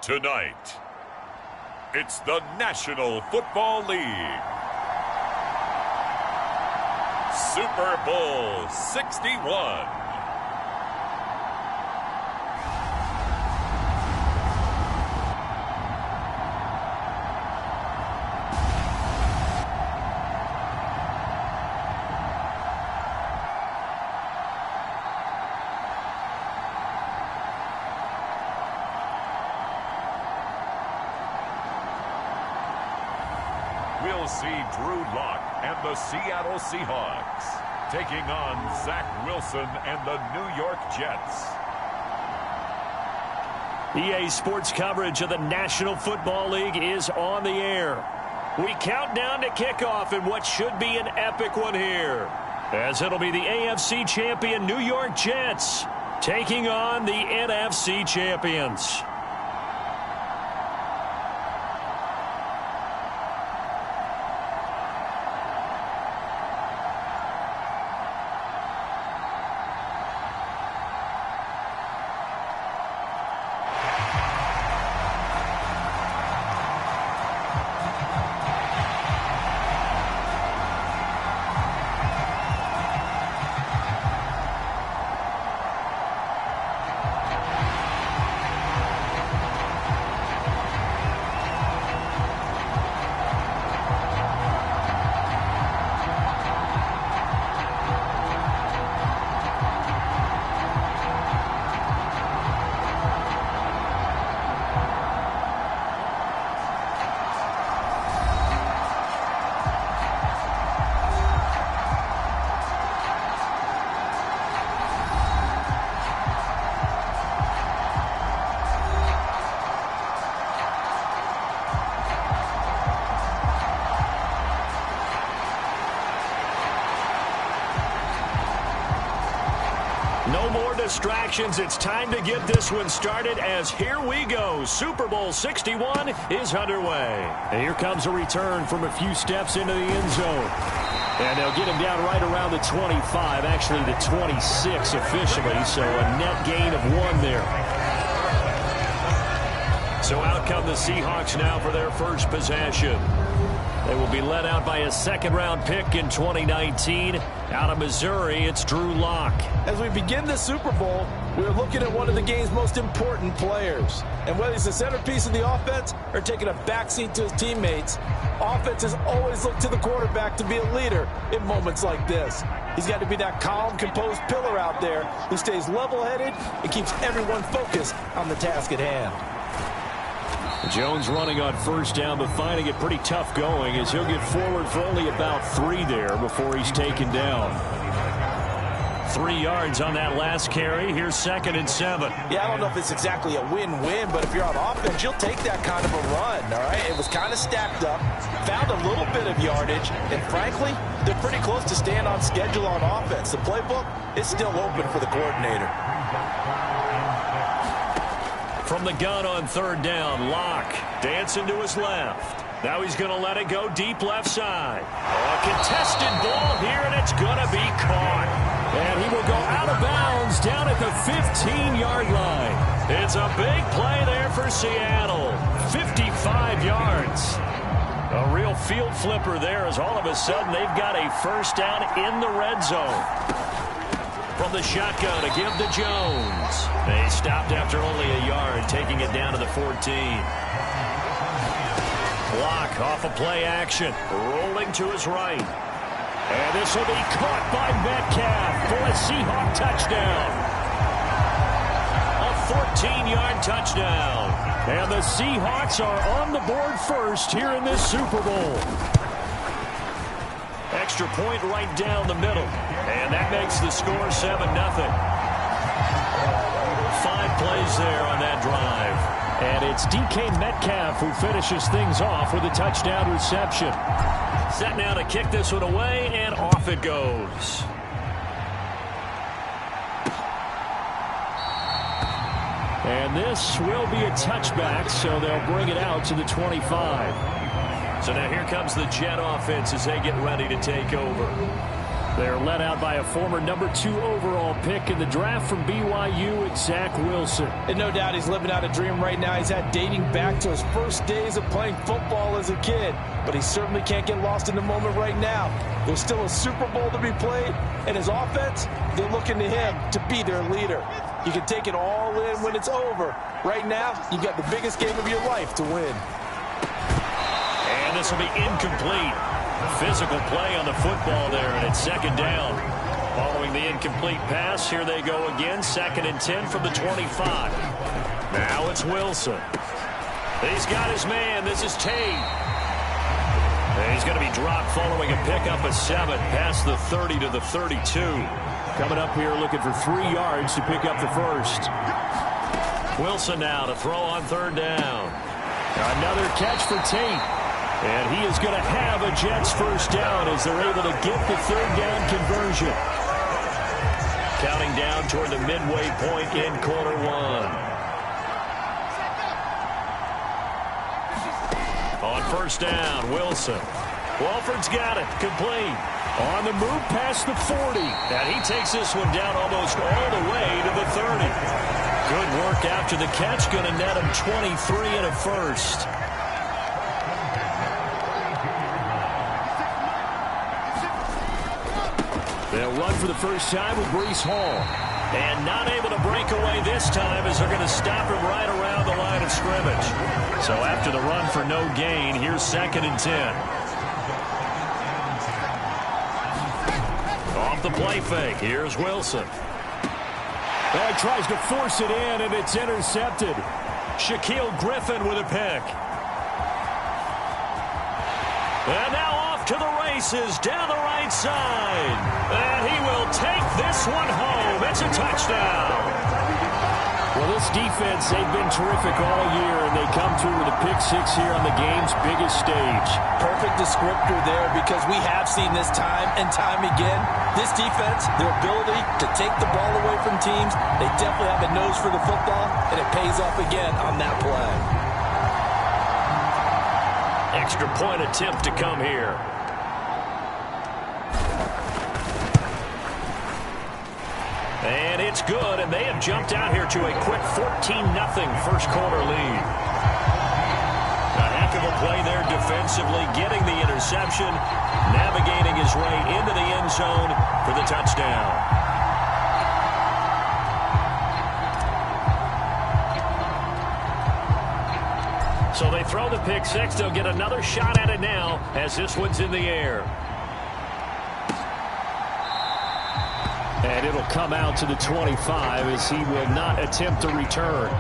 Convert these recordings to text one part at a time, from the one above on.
Tonight, it's the National Football League. Super Bowl 61. We'll see Drew Lock and the Seattle Seahawks taking on Zach Wilson and the New York Jets. EA Sports coverage of the National Football League is on the air. We count down to kickoff in what should be an epic one here, as it'll be the AFC champion New York Jets taking on the NFC champions. No more distractions. It's time to get this one started as here we go. Super Bowl 61 is underway. And here comes a return from a few steps into the end zone. And they'll get him down right around the 25, actually the 26 officially, so a net gain of 1 there. So out come the Seahawks now for their first possession. They will be led out by a second-round pick in 2019. Out of Missouri, it's Drew Lock. As we begin the Super Bowl, we're looking at one of the game's most important players. And whether he's the centerpiece of the offense or taking a backseat to his teammates, offenses always look to the quarterback to be a leader in moments like this. He's got to be that calm, composed pillar out there who stays level-headed and keeps everyone focused on the task at hand. Jones running on first down, but finding it pretty tough going as he'll get forward for only about 3 there before he's taken down. 3 yards on that last carry. Here's 2nd and 7. Yeah, I don't know if it's exactly a win-win, but if you're on offense, you'll take that kind of a run, all right? It was kind of stacked up, found a little bit of yardage, and frankly, they're pretty close to staying on schedule on offense. The playbook is still open for the coordinator. From the gun on 3rd down, Lock dancing to his left. Now he's going to let it go deep left side. A contested ball here, and it's going to be caught. And he will go out of bounds down at the 15-yard line. It's a big play there for Seattle. 55 yards. A real field flipper there as all of a sudden they've got a first down in the red zone. From the shotgun to give to Jones. They stopped after only a yard, taking it down to the 14. Lock off a play action, rolling to his right. And this will be caught by Metcalf for a Seahawk touchdown. A 14-yard touchdown. And the Seahawks are on the board first here in this Super Bowl. Extra point right down the middle. And that makes the score 7-0. 5 plays there on that drive. And it's DK Metcalf who finishes things off with a touchdown reception. Set now to kick this one away, and off it goes. And this will be a touchback, so they'll bring it out to the 25. So now here comes the Jet offense as they get ready to take over. They're led out by a former #2 overall pick in the draft from BYU, Zach Wilson. And no doubt he's living out a dream right now. He's had dating back to his first days of playing football as a kid. But he certainly can't get lost in the moment right now. There's still a Super Bowl to be played. And his offense, they're looking to him to be their leader. You can take it all in when it's over. Right now, you got the biggest game of your life to win. And this will be incomplete. Physical play on the football there, and it's second down. Following the incomplete pass, here they go again. 2nd and 10 from the 25. Now it's Wilson. He's got his man. This is Tate. And he's going to be dropped following a pickup of 7 past the 30 to the 32. Coming up here looking for 3 yards to pick up the first. Wilson now to throw on 3rd down. Another catch for Tate. And he is going to have a Jets first down as they're able to get the 3rd down conversion. Counting down toward the midway point in quarter 1. On 1st down, Wilson. Walford's got it. Complete. On the move past the 40. And he takes this one down almost all the way to the 30. Good work after the catch. Going to net him 23 and a first. They'll run for the first time with Breece Hall. And not able to break away this time as they're going to stop him right around the line of scrimmage. So after the run for no gain, here's 2nd and 10. Off the play fake, here's Wilson. He tries to force it in, and it's intercepted. Shaquille Griffin with a pick. And now off to the races down the right side. And he will take this one home. It's a touchdown. Well, this defense, they've been terrific all year, and they come through with a pick 6 here on the game's biggest stage. Perfect descriptor there, because we have seen this time and time again. This defense, their ability to take the ball away from teams, they definitely have a nose for the football, and it pays off again on that play. Extra point attempt to come here. And it's good, and they have jumped out here to a quick 14-0 first quarter lead. A heck of a play there defensively, getting the interception, navigating his way into the end zone for the touchdown. So they throw the pick 6. They'll get another shot at it now as this one's in the air. And it'll come out to the 25 as he will not attempt to return.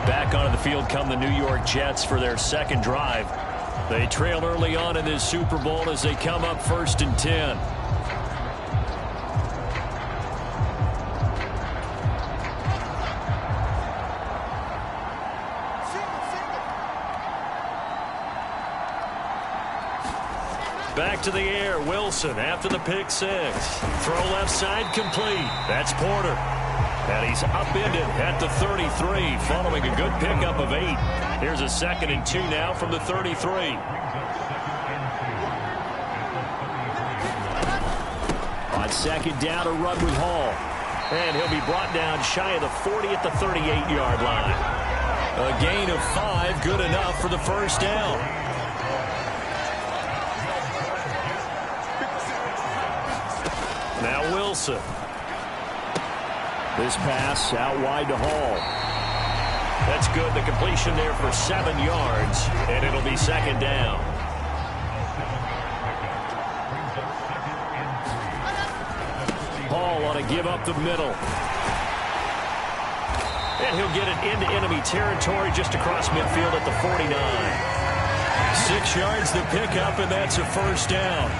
Back onto the field come the New York Jets for their 2nd drive. They trail early on in this Super Bowl as they come up 1st and 10. Back to the air, Wilson after the pick 6. Throw left side complete. That's Porter. And he's upended at the 33 following a good pickup of 8. Here's a 2nd and 2 now from the 33. On 2nd down, a run with Hall. And he'll be brought down shy of the 40 at the 38-yard line. A gain of 5, good enough for the first down. Now Wilson. This pass out wide to Hall. That's good. The completion there for 7 yards, and it'll be 2nd down. Hall ought to give up the middle. And he'll get it into enemy territory just across midfield at the 49. 6 yards the pickup, and that's a first down.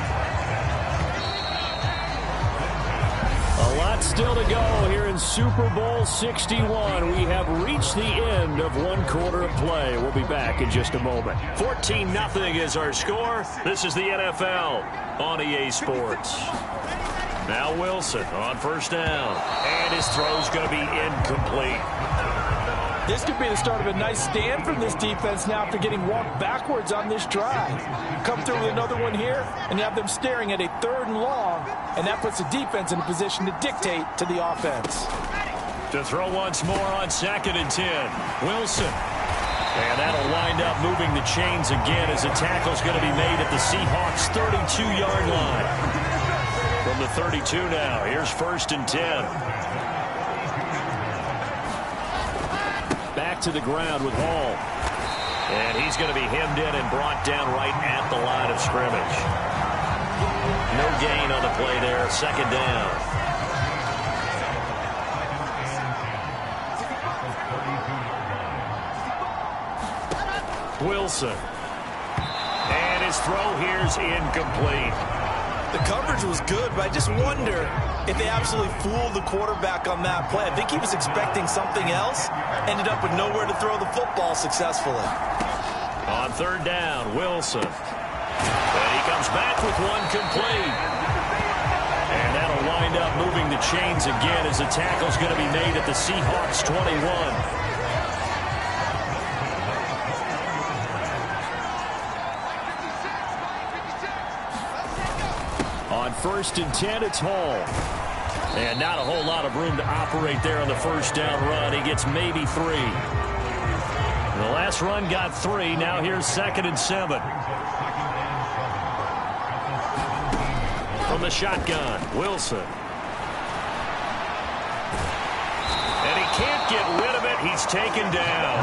A lot still to go here in Super Bowl 61. We have reached the end of 1 quarter of play. We'll be back in just a moment. 14-0 is our score. This is the NFL on EA Sports. Now Wilson on first down. And his throw's going to be incomplete. This could be the start of a nice stand from this defense now after getting walked backwards on this drive. Come through with another one here, and you have them staring at a 3rd and long, and that puts the defense in a position to dictate to the offense. To throw once more on 2nd and 10. Wilson. And that'll wind up moving the chains again as a tackle's going to be made at the Seahawks 32-yard line. From the 32 now, here's 1st and 10. Back to the ground with Hall. And he's going to be hemmed in and brought down right at the line of scrimmage. No gain on the play there, 2nd down. Wilson. And his throw here's incomplete. The coverage was good, but I just wonder if they absolutely fooled the quarterback on that play. I think he was expecting something else. Ended up with nowhere to throw the football successfully. On 3rd down, Wilson. And he comes back with one complete. And that'll wind up moving the chains again as the tackle's going to be made at the Seahawks 21. On 1st and 10, it's Hall. And not a whole lot of room to operate there on the 1st down run. He gets maybe 3. The last run got 3. Now here's 2nd and 7. From the shotgun, Wilson. And he can't get rid of it. He's taken down.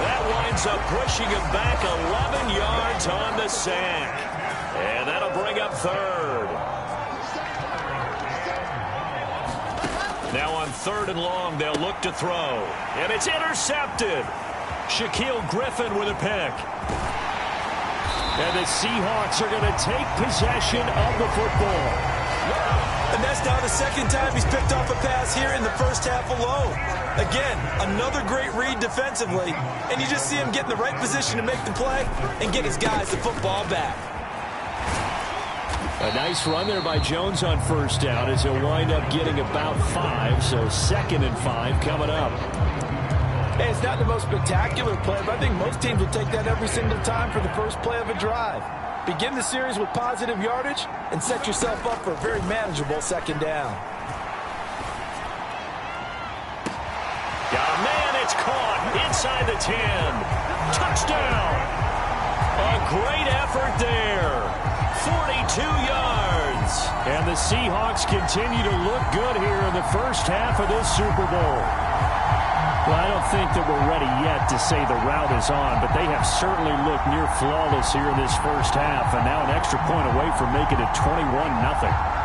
That winds up pushing him back 11 yards on the sack. And that'll bring up 3rd. Now on 3rd and long, they'll look to throw. And it's intercepted. Shaquille Griffin with a pick. And the Seahawks are going to take possession of the football. And that's now the 2nd time he's picked off a pass here in the 1st half alone. Again, another great read defensively. And you just see him get in the right position to make the play and get his guys the football back. A nice run there by Jones on 1st down as he'll wind up getting about 5. So 2nd and 5 coming up. Hey, it's not the most spectacular play, but I think most teams will take that every single time for the first play of a drive. Begin the series with positive yardage and set yourself up for a very manageable 2nd down. Got a man, it's caught inside the 10. Touchdown. A great effort there. 42 yards. And the Seahawks continue to look good here in the 1st half of this Super Bowl. Well, I don't think that we're ready yet to say the route is on, but they have certainly looked near flawless here in this 1st half, and now an extra point away from making it 21-0.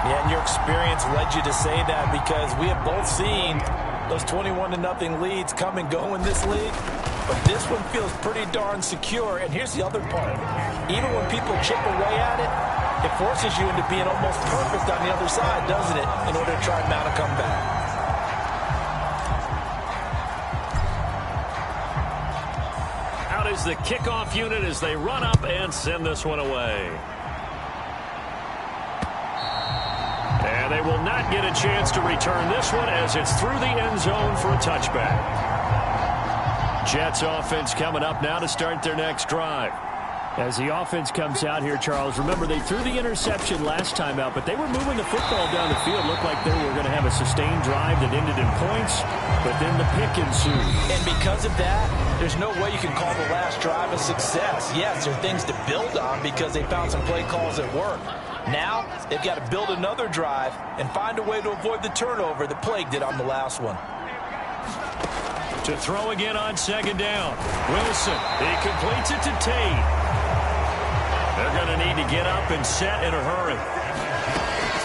Yeah, and your experience led you to say that because we have both seen those 21-0 leads come and go in this league. But this one feels pretty darn secure. And here's the other part. Even when people chip away at it, it forces you into being almost perfect on the other side, doesn't it, in order to try and mount a comeback. Out is the kickoff unit as they run up and send this one away. And they will not get a chance to return this one as it's through the end zone for a touchback. Jets offense coming up now to start their next drive. As the offense comes out here, Charles, remember they threw the interception last time out, but they were moving the football down the field. Looked like they were going to have a sustained drive that ended in points, but then the pick ensued. And because of that, there's no way you can call the last drive a success. Yes, there are things to build on because they found some play calls that work. Now, they've got to build another drive and find a way to avoid the turnover that plagued it on the last one. To throw again on 2nd down. Wilson, he completes it to Tate. They're going to need to get up and set in a hurry.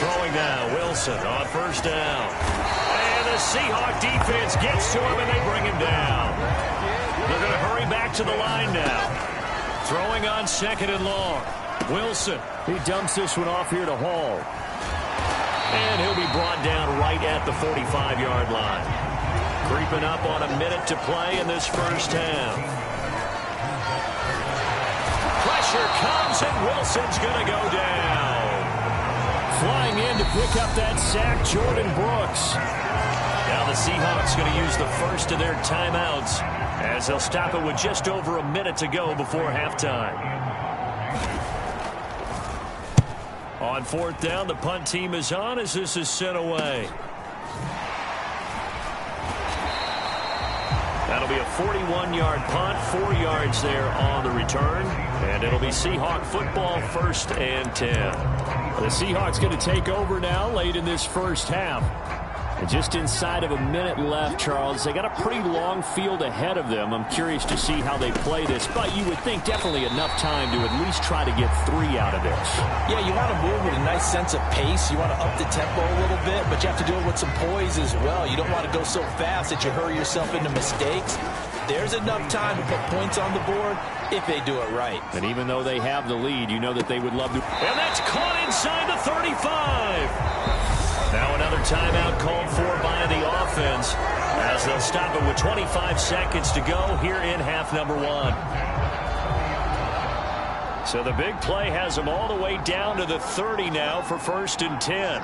Throwing now, Wilson on 1st down. And the Seahawk defense gets to him and they bring him down. They're going to hurry back to the line now. Throwing on 2nd and long. Wilson, he dumps this one off here to Hall. And he'll be brought down right at the 45-yard line. Creeping up on a minute to play in this 1st half. Pressure comes and Wilson's going to go down. Flying in to pick up that sack, Jordan Brooks. Now the Seahawks going to use the first of their timeouts as they'll stop it with just over a minute to go before halftime. On fourth down, the punt team is on as this is sent away. That'll be a 41-yard punt, 4 yards there on the return. And it'll be Seahawk football, 1st and 10. The Seahawks going to take over now late in this first half. And just inside of a minute left, Charles. They got a pretty long field ahead of them. I'm curious to see how they play this. But you would think definitely enough time to at least try to get 3 out of this. Yeah, you want to move with a nice sense of pace. You want to up the tempo a little bit, but you have to do it with some poise as well. You don't want to go so fast that you hurry yourself into mistakes. There's enough time to put points on the board if they do it right. And even though they have the lead, you know that they would love to. And that's caught inside the 35. Now another timeout called for by the offense as they'll stop it with 25 seconds to go here in half number 1. So the big play has them all the way down to the 30 now for 1st and 10.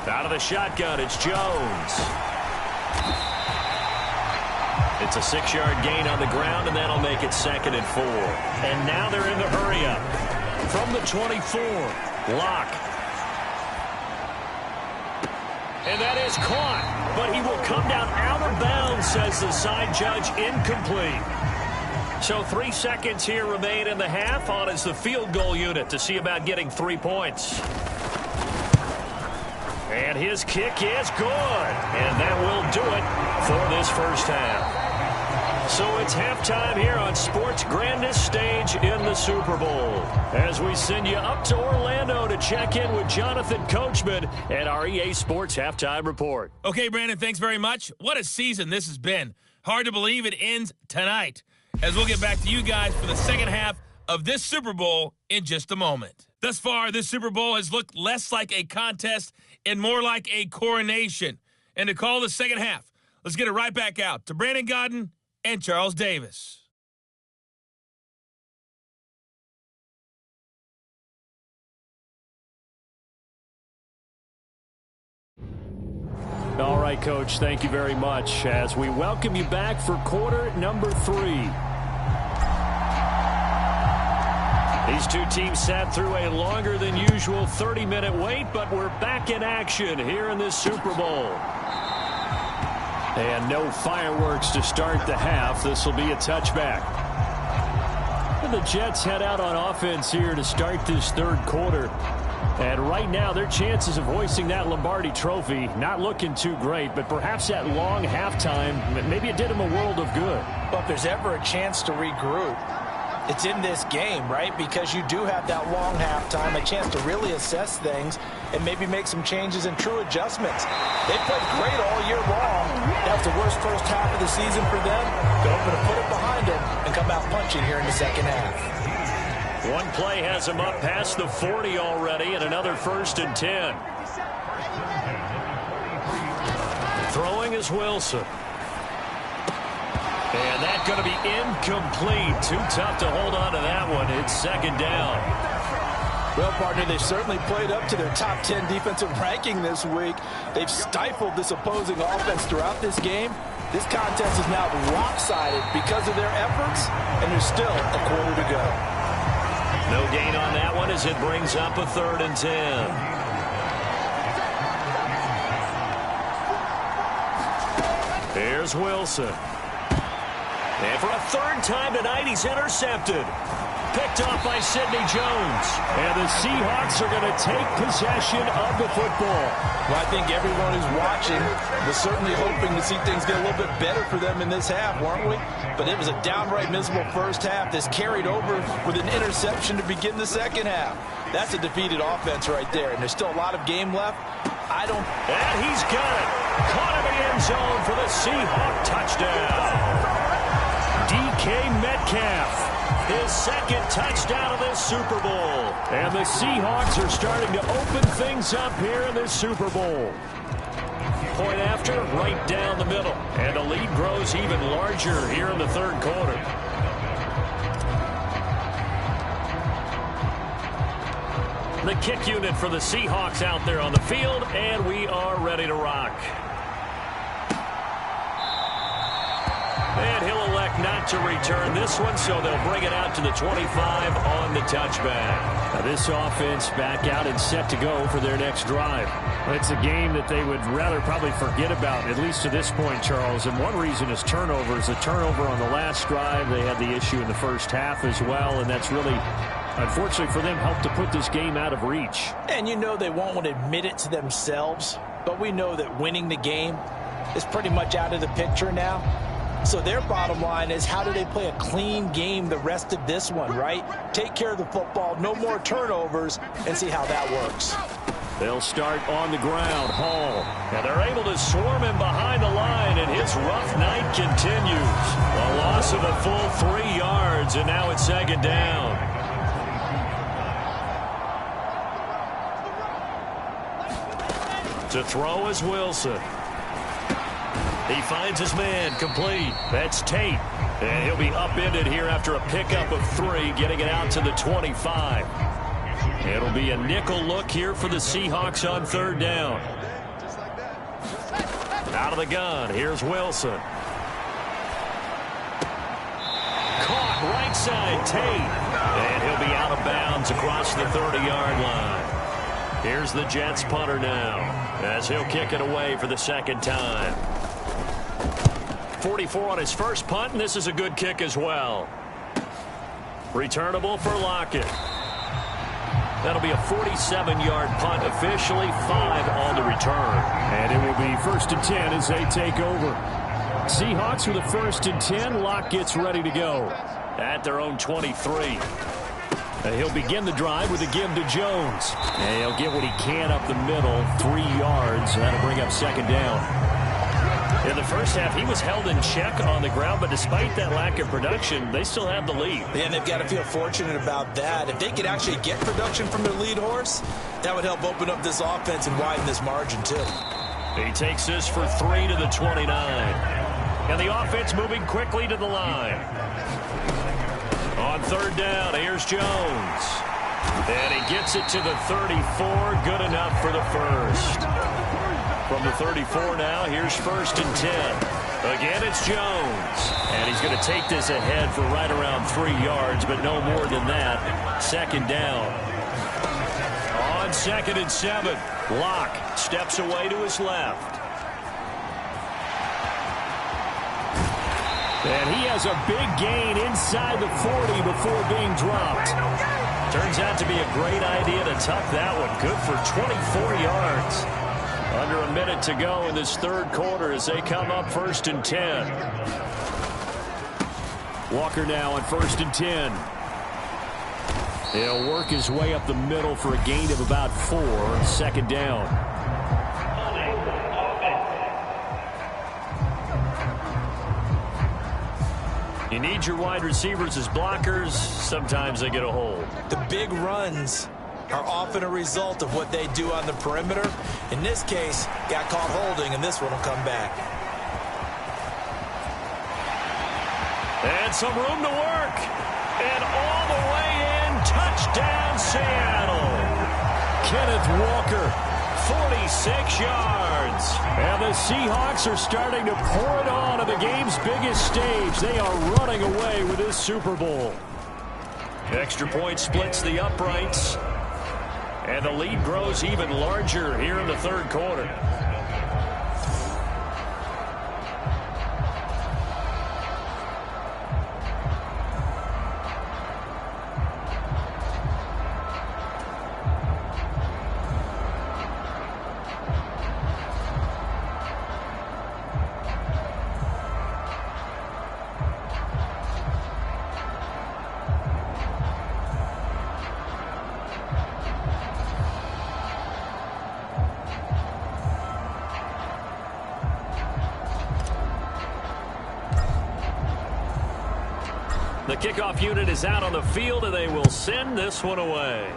Out of the shotgun, it's Jones. It's a 6-yard gain on the ground, and that'll make it 2nd and 4. And now they're in the hurry-up. From the 24, Locke. And that is caught, but he will come down out of bounds, says the side judge, incomplete. So 3 seconds here remain in the half. On is the field goal unit to see about getting 3 points. And his kick is good, and that will do it for this first half. So it's halftime here on sports' grandest stage in the Super Bowl. As we send you up to Orlando to check in with Jonathan Coachman at our EA Sports Halftime Report. Okay, Brandon, thanks very much. What a season this has been. Hard to believe it ends tonight, as we'll get back to you guys for the second half of this Super Bowl in just a moment. Thus far, this Super Bowl has looked less like a contest and more like a coronation. And to call the second half, let's get it right back out to Brandon Godden and Charles Davis. All right, Coach, thank you very much as we welcome you back for quarter number 3. These two teams sat through a longer than usual 30-minute wait, but we're back in action here in this Super Bowl. And no fireworks to start the half. This will be a touchback. And the Jets head out on offense here to start this third quarter. And right now, their chances of hoisting that Lombardi trophy, not looking too great, but perhaps that long halftime, maybe it did them a world of good. But if there's ever a chance to regroup, it's in this game, right? Because you do have that long halftime, a chance to really assess things and maybe make some changes and true adjustments. They played great all year long. That was the worst first half of the season for them. They're hoping to put it behind them and come out punching here in the second half. One play has them up past the 40 already, and another 1st and 10. Throwing is Wilson. And that's going to be incomplete. Too tough to hold on to that one. It's 2nd down. Well, partner, they've certainly played up to their top 10 defensive ranking this week. They've stifled this opposing offense throughout this game. This contest is now lopsided because of their efforts, and there's still a quarter to go. No gain on that one as it brings up a 3rd and 10. Here's Wilson. And for a 3rd time tonight, he's intercepted. Picked off by Sidney Jones. And the Seahawks are going to take possession of the football. Well, I think everyone who's watching was certainly hoping to see things get a little bit better for them in this half, weren't we? But it was a downright miserable first half. This carried over with an interception to begin the second half. That's a defeated offense right there, and there's still a lot of game left. And he's got it. Caught in the end zone for the Seahawk touchdown. DK Metcalf, his 2nd touchdown of this Super Bowl. And the Seahawks are starting to open things up here in this Super Bowl. Point after, right down the middle. And the lead grows even larger here in the 3rd quarter. The kick unit for the Seahawks out there on the field, and we are ready to rock. not to return this one, so they'll bring it out to the 25 on the touchback. Now this offense back out and set to go for their next drive. It's a game that they would rather probably forget about, at least to this point, Charles. And one reason is turnovers. The turnover on the last drive, they had the issue in the first half as well, and that's really, unfortunately for them, helped to put this game out of reach. And you know they won't want to admit it to themselves, but we know that winning the game is pretty much out of the picture now. So their bottom line is, how do they play a clean game the rest of this one, right? Take care of the football, no more turnovers, and see how that works. They'll start on the ground. Hall. And they're able to swarm him behind the line, and his rough night continues. A loss of a full 3 yards, and now it's second down. To throw is Wilson. He finds his man, complete. That's Tate. And he'll be upended here after a pickup of 3, getting it out to the 25. It'll be a nickel look here for the Seahawks on third down. Out of the gun, here's Wilson. Caught right side, Tate. And he'll be out of bounds across the 30-yard line. Here's the Jets punter now, as he'll kick it away for the second time. 44 on his first punt, and this is a good kick as well. Returnable for Lockett. That'll be a 47-yard punt, officially 5 on the return. And it will be 1st and 10 as they take over. Seahawks with a 1st and 10. Lock gets ready to go. At their own 23. He'll begin the drive with a give to Jones. And he'll get what he can up the middle, 3 yards. That'll bring up second down. In the first half, he was held in check on the ground, but despite that lack of production, they still have the lead. And they've got to feel fortunate about that. If they could actually get production from their lead horse, that would help open up this offense and widen this margin, too. He takes this for 3 to the 29. And the offense moving quickly to the line. On third down, here's Jones. And he gets it to the 34. Good enough for the first. From the 34 now, here's 1st and 10. Again, it's Jones. And he's going to take this ahead for right around 3 yards, but no more than that. Second down. On 2nd and 7, Locke steps away to his left. And he has a big gain inside the 40 before being dropped. Turns out to be a great idea to tuck that one. Good for 24 yards. Under a minute to go in this third quarter as they come up 1st and 10. Walker now on 1st and 10. He'll work his way up the middle for a gain of about 4. Second down. You need your wide receivers as blockers. Sometimes they get a hold. The big runs are often a result of what they do on the perimeter. In this case, got caught holding, and this one will come back. And some room to work. And all the way in, touchdown Seattle. Kenneth Walker, 46 yards. And the Seahawks are starting to pour it on at the game's biggest stage. They are running away with this Super Bowl. Extra point splits the uprights. And the lead grows even larger here in the third quarter. The kickoff unit is out on the field, and they will send this one away.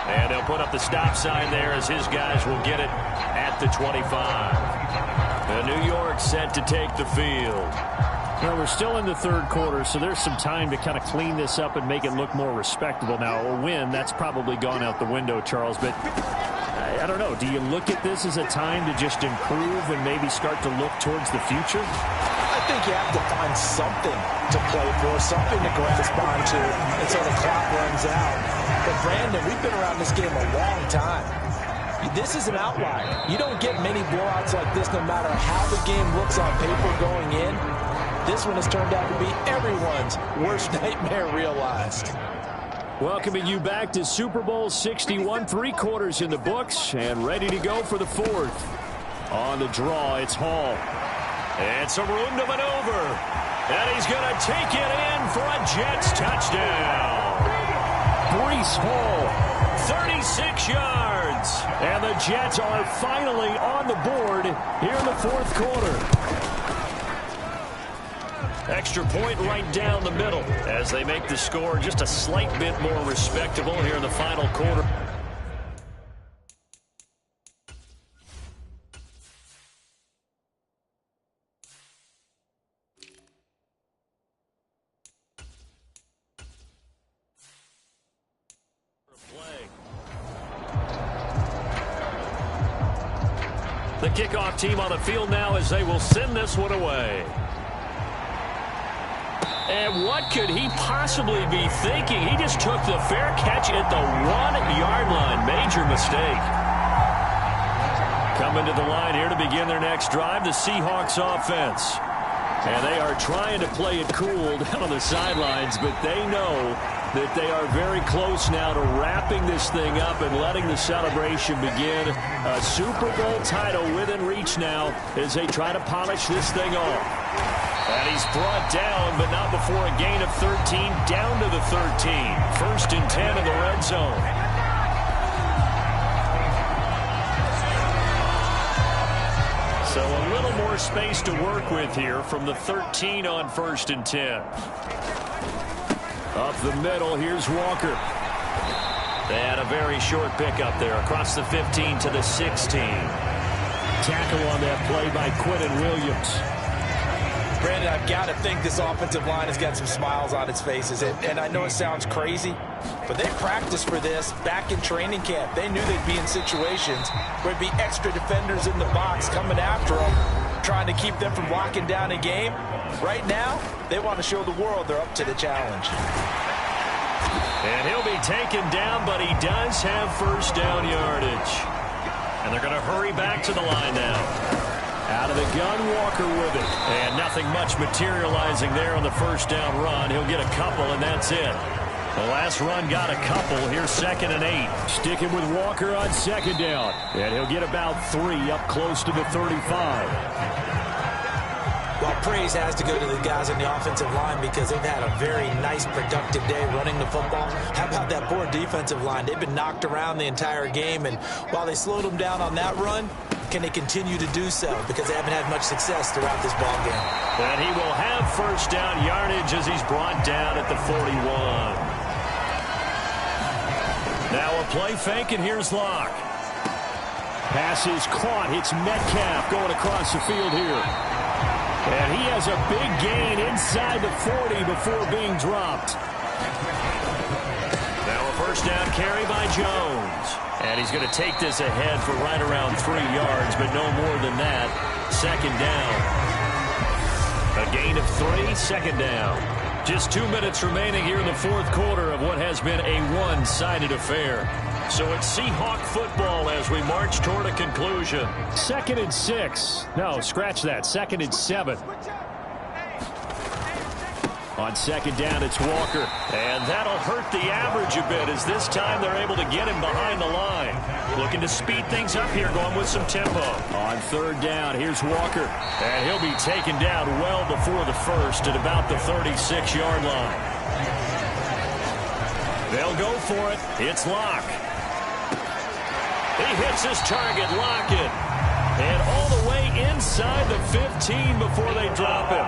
And they'll put up the stop sign there as his guys will get it at the 25. The New York set to take the field. Well, we're still in the third quarter, so there's some time to kind of clean this up and make it look more respectable. Now, a win, that's probably gone out the window, Charles, but I don't know. Do you look at this as a time to just improve and maybe start to look towards the future? I think you have to find something to play for, something to grasp onto until the clock runs out. But, Brandon, we've been around this game a long time. This is an outlier. You don't get many blowouts like this no matter how the game looks on paper going in. This one has turned out to be everyone's worst nightmare realized. Welcoming you back to Super Bowl 61, 3 quarters in the books, and ready to go for the 4th. On the draw, it's Hall. It's a room to maneuver, and he's going to take it in for a Jets touchdown. Breece Hall, 36 yards. And the Jets are finally on the board here in the 4th quarter. Extra point right down the middle as they make the score just a slight bit more respectable here in the final quarter. The kickoff team on the field now as they will send this one away. And what could he possibly be thinking? He just took the fair catch at the 1-yard line. Major mistake. Coming to the line here to begin their next drive, the Seahawks offense. And they are trying to play it cool down on the sidelines, but they know that they are very close now to wrapping this thing up and letting the celebration begin. A Super Bowl title within reach now as they try to polish this thing off. And he's brought down, but not before a gain of 13, down to the 13. 1st and 10 in the red zone. So a little more space to work with here from the 13 on 1st and 10. Up the middle, here's Walker. They had a very short pickup there across the 15 to the 16. Tackle on that play by Quinton Williams. Brandon, I've got to think this offensive line has got some smiles on its faces. And I know it sounds crazy, but they practiced for this back in training camp. They knew they'd be in situations where there'd be extra defenders in the box coming after them, trying to keep them from locking down a game. Right now, they want to show the world they're up to the challenge. And he'll be taken down, but he does have 1st down yardage. And they're going to hurry back to the line now. Out of the gun, Walker with it. And nothing much materializing there on the 1st down run. He'll get a couple, and that's it. The last run got a couple. Here's 2nd and 8. Sticking with Walker on 2nd down. And he'll get about 3 up close to the 35. Well, praise has to go to the guys on the offensive line because they've had a very nice, productive day running the football. How about that poor defensive line? They've been knocked around the entire game, and while they slowed them down on that run, can they continue to do so? Because they haven't had much success throughout this ball game. And he will have 1st down yardage as he's brought down at the 41. Now a play fake, and here's Locke. Pass is caught. It's Metcalf going across the field here. And he has a big gain inside the 40 before being dropped. Now a 1st down carry by Jones. And he's going to take this ahead for right around 3 yards, but no more than that. 2nd down. A gain of 3, 2nd down. Just 2 minutes remaining here in the 4th quarter of what has been a one-sided affair. So it's Seahawk football as we march toward a conclusion. 2nd and 6. No, scratch that. 2nd and 7. On 2nd down, it's Walker. And that'll hurt the average a bit as this time they're able to get him behind the line. Looking to speed things up here, going with some tempo. On 3rd down, here's Walker. And he'll be taken down well before the 1st at about the 36-yard line. They'll go for it. It's Locke. He hits his target, Lockett. And all the way inside the 15 before they drop him.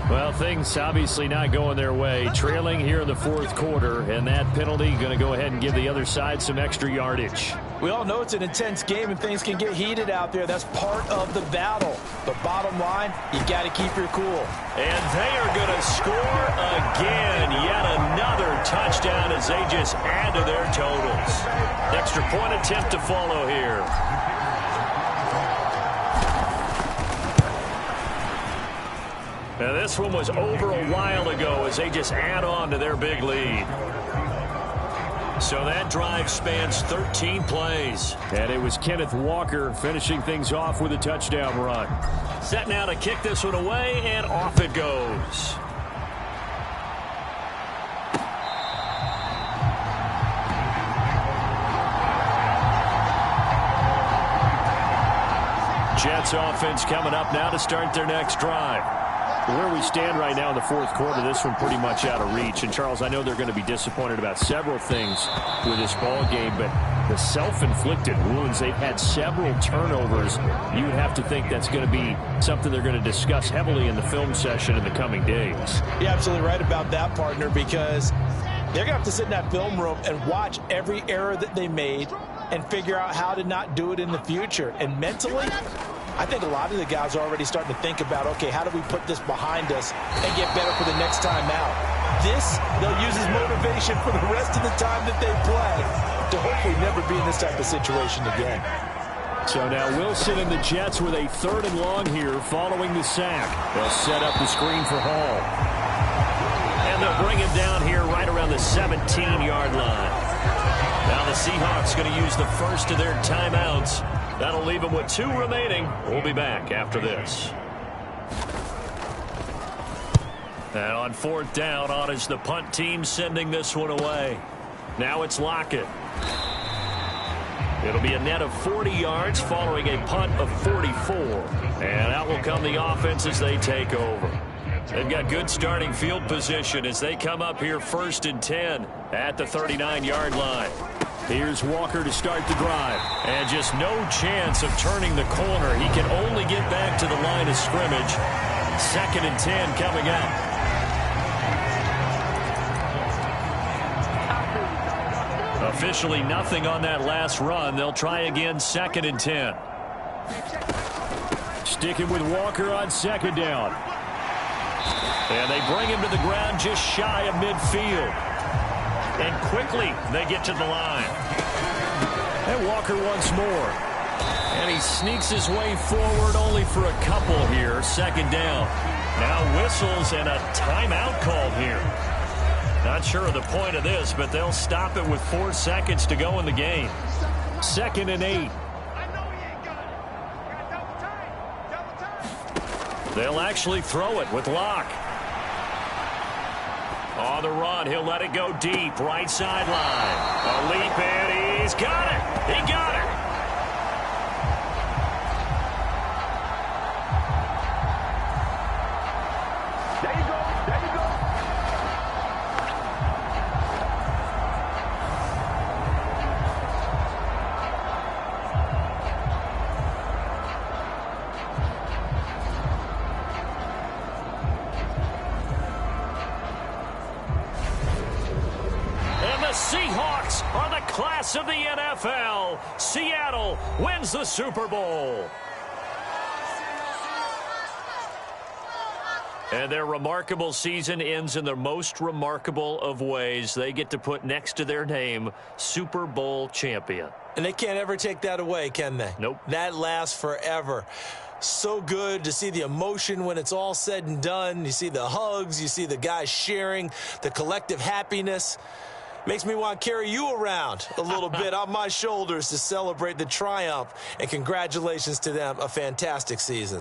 Well, things obviously not going their way. Trailing here in the 4th quarter, and that penalty going to go ahead and give the other side some extra yardage. We all know it's an intense game and things can get heated out there. That's part of the battle. But bottom line, you got to keep your cool. And they are going to score again. Yet another touchdown as they just add to their totals. Extra point attempt to follow here. Now this one was over a while ago as they just add on to their big lead. So that drive spans 13 plays. And it was Kenneth Walker finishing things off with a touchdown run. Set now to kick this one away, and off it goes. Jets offense coming up now to start their next drive. Where we stand right now in the fourth quarter, this one pretty much out of reach. And, Charles, I know they're going to be disappointed about several things with this ball game, but the self-inflicted wounds, they've had several turnovers. You would have to think that's going to be something they're going to discuss heavily in the film session in the coming days. You're absolutely right about that, partner, because they're going to have to sit in that film room and watch every error that they made and figure out how to not do it in the future. And mentally, I think a lot of the guys are already starting to think about, okay, how do we put this behind us and get better for the next time out? This, they'll use as motivation for the rest of the time that they play to hopefully never be in this type of situation again. So now Wilson and the Jets with a 3rd and long here following the sack. They'll set up the screen for Hall. And they'll bring him down here right around the 17-yard line. Now the Seahawks going to use the first of their timeouts. That'll leave them with 2 remaining. We'll be back after this. And on 4th down, on is the punt team sending this one away. Now it's Lockett. It'll be a net of 40 yards following a punt of 44. And out will come the offense as they take over. They've got good starting field position as they come up here 1st and 10 at the 39-yard line. Here's Walker to start the drive. And just no chance of turning the corner. He can only get back to the line of scrimmage. 2nd and 10 coming up. Officially nothing on that last run. They'll try again 2nd and 10. Sticking with Walker on 2nd down. And they bring him to the ground just shy of midfield. And quickly they get to the line. And Walker once more. And he sneaks his way forward only for a couple here. 2nd down. Now whistles and a timeout called here. Not sure of the point of this, but they'll stop it with 4 seconds to go in the game. 2nd and 8. They'll actually throw it with Locke. On the run, he'll let it go deep, right sideline. A leap, and he's got it. He got it. There you go. There you go. Seahawks are the class of the NFL. Seattle wins the Super Bowl. And their remarkable season ends in the most remarkable of ways. They get to put next to their name, Super Bowl champion. And they can't ever take that away, can they? Nope. That lasts forever. So good to see the emotion when it's all said and done. You see the hugs, you see the guys sharing, the collective happiness. Makes me want to carry you around a little bit on my shoulders to celebrate the triumph. And congratulations to them. A fantastic season.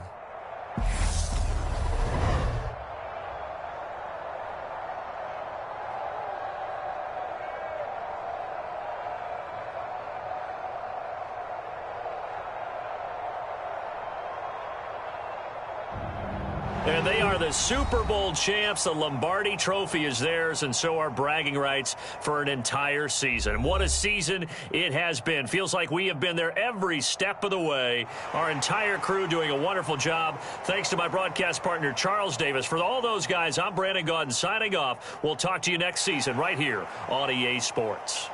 And they are the Super Bowl champs. The Lombardi Trophy is theirs, and so are bragging rights for an entire season. What a season it has been. Feels like we have been there every step of the way. Our entire crew doing a wonderful job. Thanks to my broadcast partner, Charles Davis. For all those guys, I'm Brandon Gaudin signing off. We'll talk to you next season right here on EA Sports.